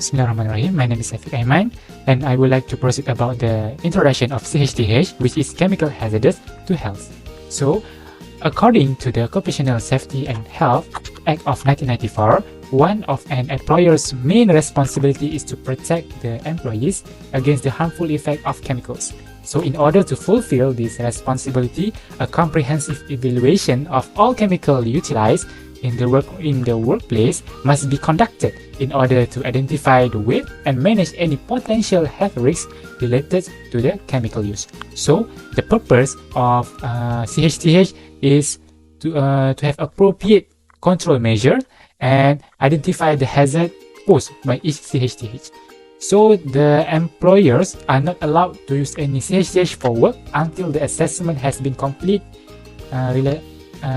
Bismillahirrahmanirrahim. My name is Afiq Aiman, and I would like to proceed about the introduction of CHTH, which is chemical hazardous to health. So, according to the Occupational Safety and Health Act of 1994, one of an employer's main responsibility is to protect the employees against the harmful effect of chemicals. So, in order to fulfill this responsibility, a comprehensive evaluation of all chemicals utilized in the workplace must be conducted in order to identify the weight and manage any potential health risks related to the chemical use. So, the purpose of CHTH is to have appropriate control measure and identify the hazard posed by each CHTH. So, the employers are not allowed to use any CHTH for work until the assessment has been complete,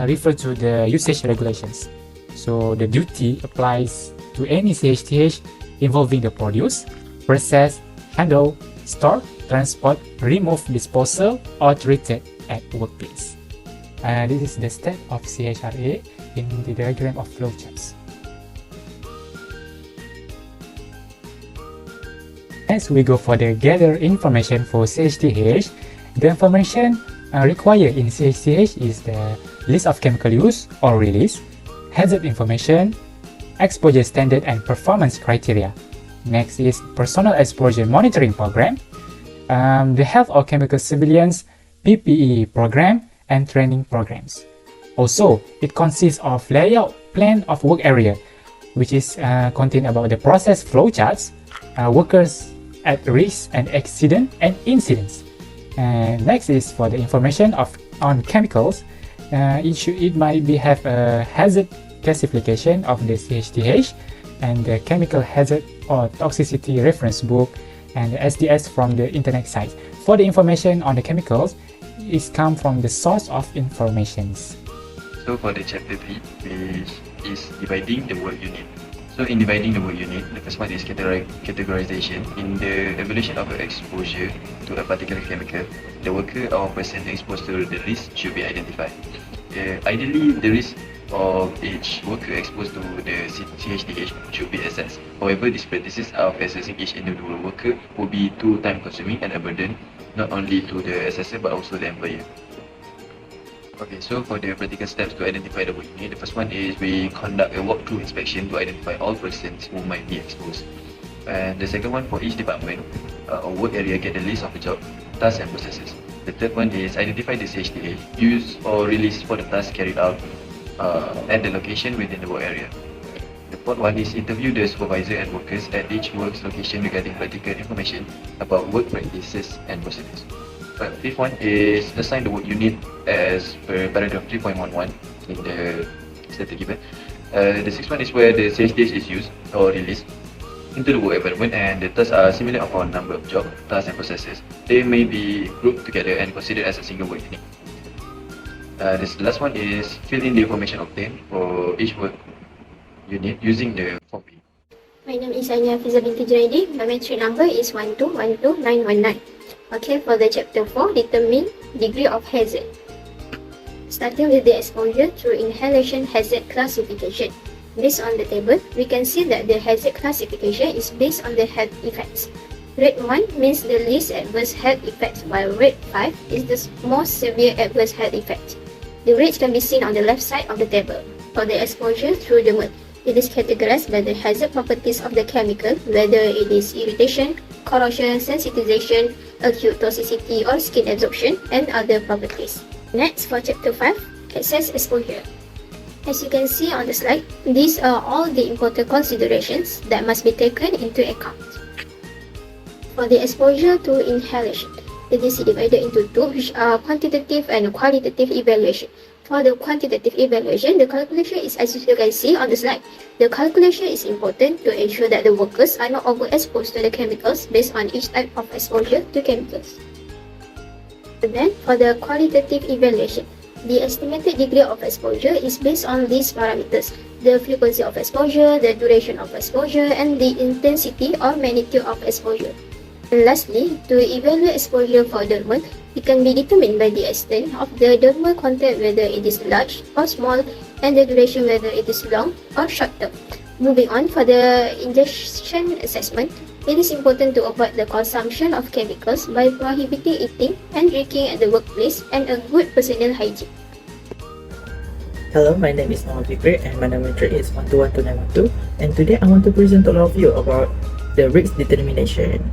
refer to the usage regulations. So, the duty applies to any CHTH involving the produce, process, handle, store, transport, remove, disposal, or treated at workplace. This is the step of CHRA in the diagram of flowcharts. Next, we go for the gather information for CHTH. The information required in CHTH is the list of chemical use or release, hazard information, exposure standard and performance criteria. Next is personal exposure monitoring program, the health or chemical surveillance PPE program, and training programs. Also, it consists of layout plan of work area, which is contain about the process flowcharts, workers at risk and accident and incidents. Next is for the information on chemicals. It might have a hazard classification of the CHTH and the chemical hazard or toxicity reference book and the SDS from the internet site. For the information on the chemicals, it comes from the source of informations. So for the chapter 3, which is dividing the work unit. So in dividing the work unit, the first one is categorization. In the evaluation of exposure to a particular chemical, the worker or person exposed to the risk should be identified. Ideally, the risk of each worker exposed to the CHTH should be assessed. However, these practices of assessing each individual worker will be too time-consuming and a burden not only to the assessor but also the employer. Okay, so for the practical steps to identify the work unit, the first one is we conduct a walkthrough inspection to identify all persons who might be exposed. And the second one, for each department or work area, get a list of the job, tasks and processes. The third one is identify the CHTH, use or release for the task carried out at the location within the work area. The fourth one is interview the supervisor and workers at each work's location regarding practical information about work practices and procedures. The fifth one is assign the work unit as per paragraph 3.11 in the stated given. The sixth one is where the CHTH is used or released into the work environment and the tasks are similar of a number of job, tasks and processes. They may be grouped together and considered as a single work unit. This last one is fill in the information obtained for each work unit using the form B. My name is Anya Fiza binti Junaidi. My metric number is 1212919. Okay, for the chapter 4, determine degree of hazard. Starting with the exposure through inhalation hazard classification. Based on the table, we can see that the hazard classification is based on the health effects. Rate 1 means the least adverse health effect, while rate 5 is the most severe adverse health effect. The rates can be seen on the left side of the table. For the exposure through the mud, it is categorized by the hazard properties of the chemical, whether it is irritation, corrosion, sensitization, acute toxicity or skin absorption, and other properties. Next, for chapter 5, excess exposure. As you can see on the slide, these are all the important considerations that must be taken into account. For the exposure to inhalation, it is divided into two, which are quantitative and qualitative evaluation. For the quantitative evaluation, the calculation is as you can see on the slide. The calculation is important to ensure that the workers are not overexposed to the chemicals based on each type of exposure to chemicals. And then, for the qualitative evaluation, the estimated degree of exposure is based on these parameters: the frequency of exposure, the duration of exposure, and the intensity or magnitude of exposure. And lastly, to evaluate exposure for dermal, it can be determined by the extent of the dermal contact, whether it is large or small, and the duration, whether it is long or short term. Moving on, for the ingestion assessment, it is important to avoid the consumption of chemicals by prohibiting eating and drinking at the workplace and a good personal hygiene. Hello, my name is Muhammad Fikri and my number is 1212912, and today I want to present to all of you about the risk determination.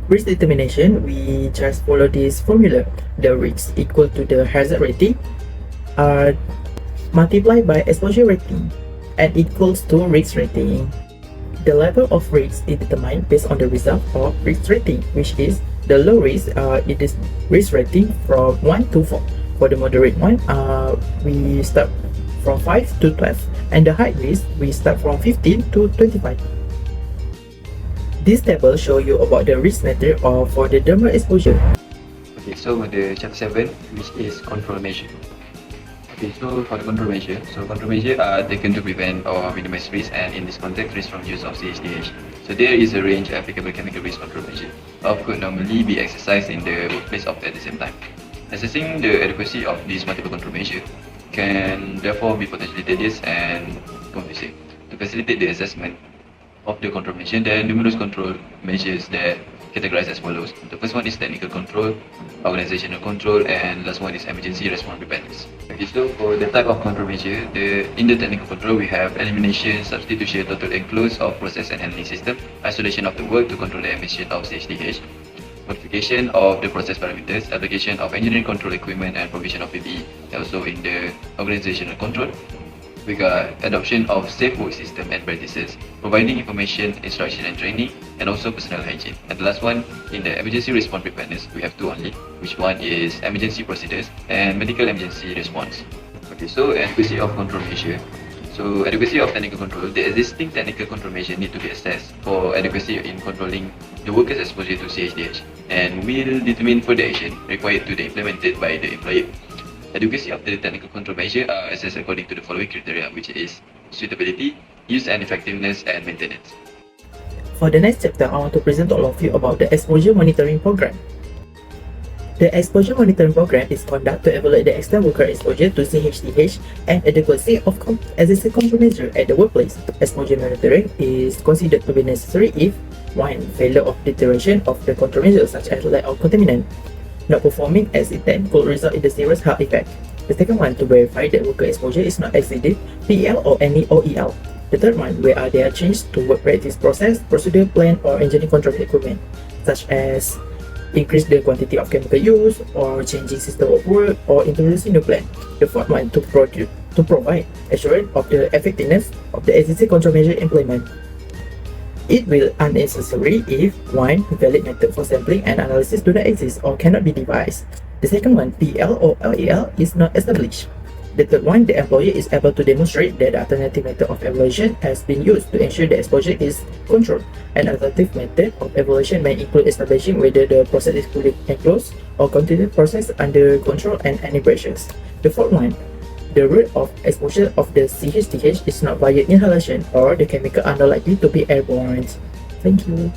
Risk determination, we just follow this formula. The risk equal to the hazard rating multiplied by exposure rating and equals to risk rating. The level of risk is determined based on the result of risk rating, which is the low risk, it is risk rating from 1 to 4. For the moderate one, we start from 5 to 12, and the high risk, we start from 15 to 25. This table show you about the risk matter for the dermal exposure. Okay, so the chapter 7, which is control measure. Okay, so for the control measure are taken to prevent or minimize risk, and in this context, risk from use of CHDH. So there is a range of applicable chemical risk control measure could normally be exercised in the workplace at the same time. Assessing the adequacy of these multiple control measures can therefore be potentially tedious and confusing. To facilitate the assessment of the control measure, there are numerous control measures that categorized as follows. The first one is technical control, organizational control, and last one is emergency response preparedness. Okay, so for the type of control measure, in the technical control, we have elimination, substitution, total enclose of process and handling system, isolation of the work to control the emission of CHDH, modification of the process parameters, application of engineering control equipment, and provision of PPE. Also in the organizational control, we got adoption of safe work system and practices, providing information, instruction and training, and also personal hygiene. And the last one, in the emergency response preparedness, we have two only, which one is emergency procedures and medical emergency response. Okay, so adequacy of control measure. So adequacy of technical control, the existing technical control measure need to be assessed for adequacy in controlling the workers' exposure to CHDH and will determine further action required to be implemented by the employer. Adequacy of the technical control measure are assessed according to the following criteria, which is suitability, use and effectiveness, and maintenance. For the next chapter, I want to present to all of you about the exposure monitoring program. The exposure monitoring program is conducted to evaluate the extent worker exposure to CHDH and adequacy of existing control measure at the workplace. Exposure monitoring is considered to be necessary if 1. Failure of deterioration of the control measure, such as lack of contaminant. Not performing as intended could result in the serious health effect. The second one, to verify that worker exposure is not exceeded PEL or any OEL. The third one, where are there changes to work practice process, procedure plan, or engineering control equipment, such as increase the quantity of chemical use, or changing system of work, or introducing new plan. The fourth one, to provide assurance of the effectiveness of the existing control measure implement. It will unnecessary if 1. Valid method for sampling and analysis do not exist or cannot be devised. The second one, PL or LEL, is not established. The third one, the employer is able to demonstrate that the alternative method of evaluation has been used to ensure the exposure is controlled. An alternative method of evaluation may include establishing whether the process is fully enclosed or continued process under control and any pressures. The fourth one, the route of exposure of the CHDH is not via inhalation, or the chemical are not likely to be airborne. Thank you.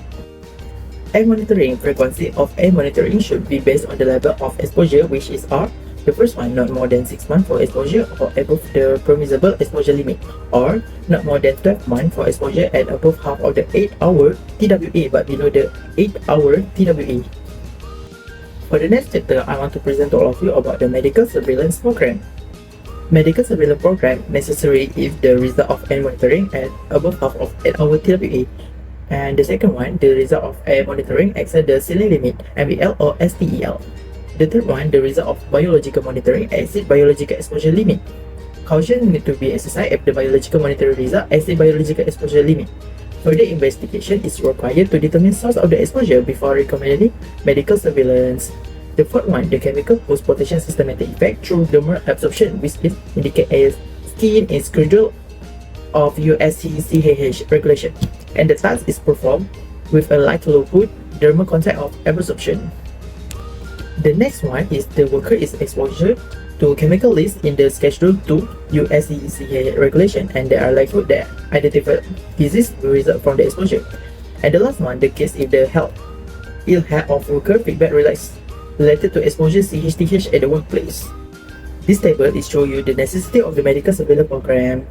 Air monitoring. Frequency of air monitoring should be based on the level of exposure, which is R. The first one, not more than 6 months for exposure or above the permissible exposure limit, or not more than 12 months for exposure at above half of the 8-hour TWA but below the 8-hour TWA. For the next chapter, I want to present to all of you about the medical surveillance program. Medical surveillance program necessary if the result of air monitoring at above half of 8-hour TWA. And the second one, the result of air monitoring exceed the ceiling limit, MBL or STEL. The third one, the result of biological monitoring exceed biological exposure limit. Caution need to be exercised if the biological monitoring result exceed biological exposure limit. Further investigation is required to determine source of the exposure before recommending medical surveillance. The fourth one, the chemical post-protection systematic effect through dermal absorption, which is indicated as skin is schedule of USCCAH regulation, and the task is performed with a light throughput dermal contact of absorption. The next one is the worker is exposure to chemical list in the Schedule 2 USCCAH regulation, and there are likelihood that identified disease will result from the exposure. And the last one, the case if the ill health of worker feedback related to exposure CHDH at the workplace. This table is show you the necessity of the medical surveillance program.